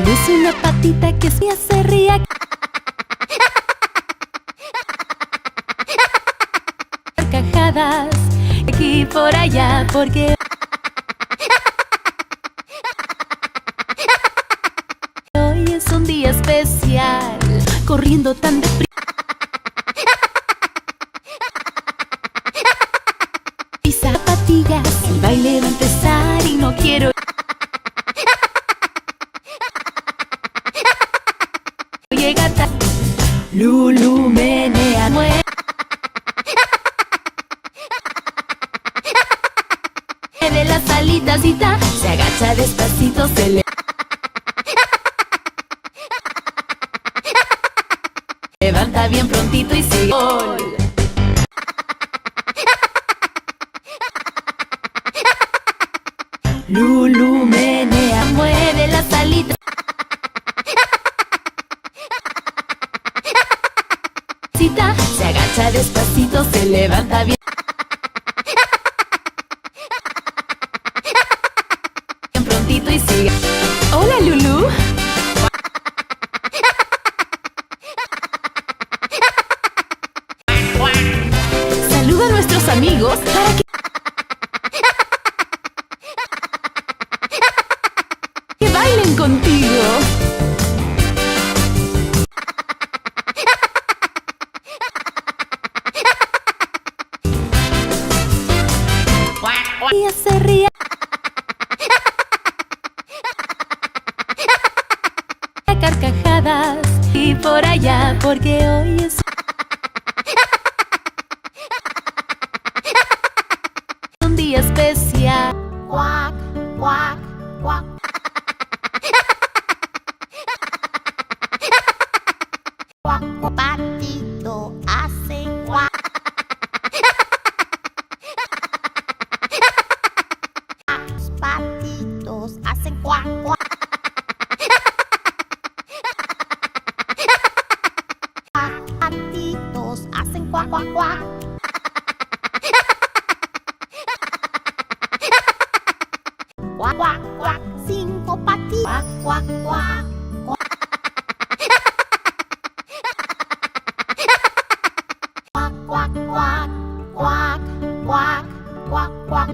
Es una patita que se hace ría. Carcajadas aquí y por allá porque hoy es un día especial, corriendo tan deprisa. Zapatillas, el baile va a empezar y no quiero. Llega tarde. Lulu menea, mueve las alitas y ta, se agacha despacito, se le levanta bien prontito y sigue. Lulu menea, mueve las alitas. Se agacha despacito, se levanta bien prontito y sigue. Hola, Lulu. Saluda a nuestros amigos para que bailen contigo. Ella se ríe. Carcajadas y por allá porque hoy es un día especial. Cuac, cuac, cuac. Cuac, patito hace cuac. Los patitos hacen cuac, cuac. Patitos hacen cuac, cuac, cuac. Cuac, cuac, cuac. 5 patitos. Cuac, cuac, cuac. Cuac, cuac, cuac. Cuac, cuac, cuac, cuac.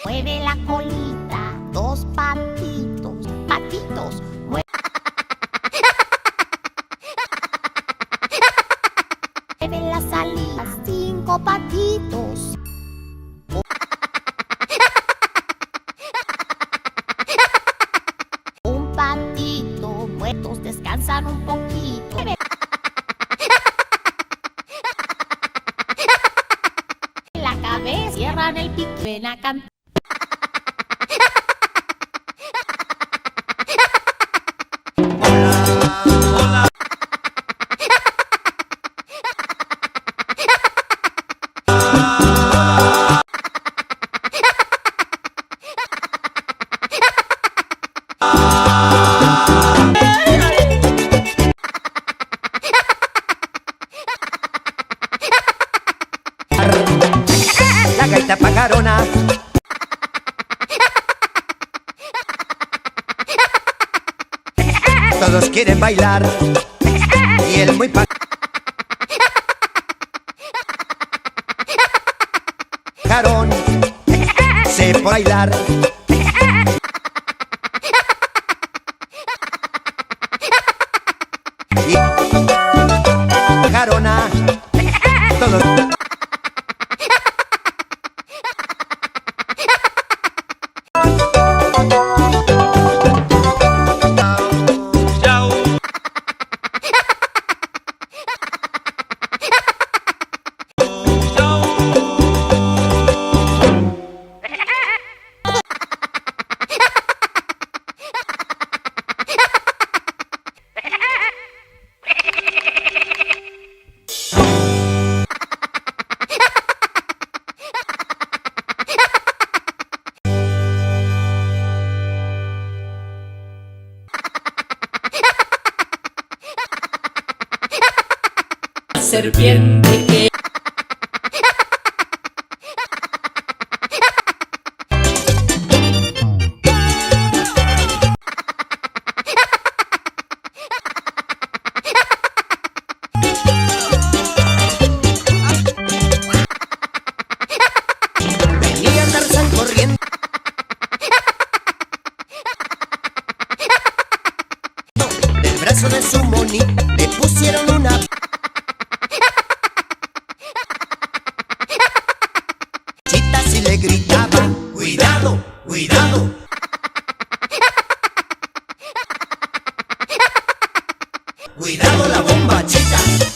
Mueve la colita, 2 patitos, patitos. Mueve las alitas, 5 patitos. Un patito, muertos descansan un poquito. La cabeza, cierran el pico, ven a cantar. La gaita pajarona. Todos quieren bailar y el muy pajarón se puede bailar. Y pajarona, todos. serpiente que Venía Tarzán corriendo. Del brazo de su moni le pusieron una. Chita si le gritaba, cuidado, cuidado. Cuidado la bomba, chita.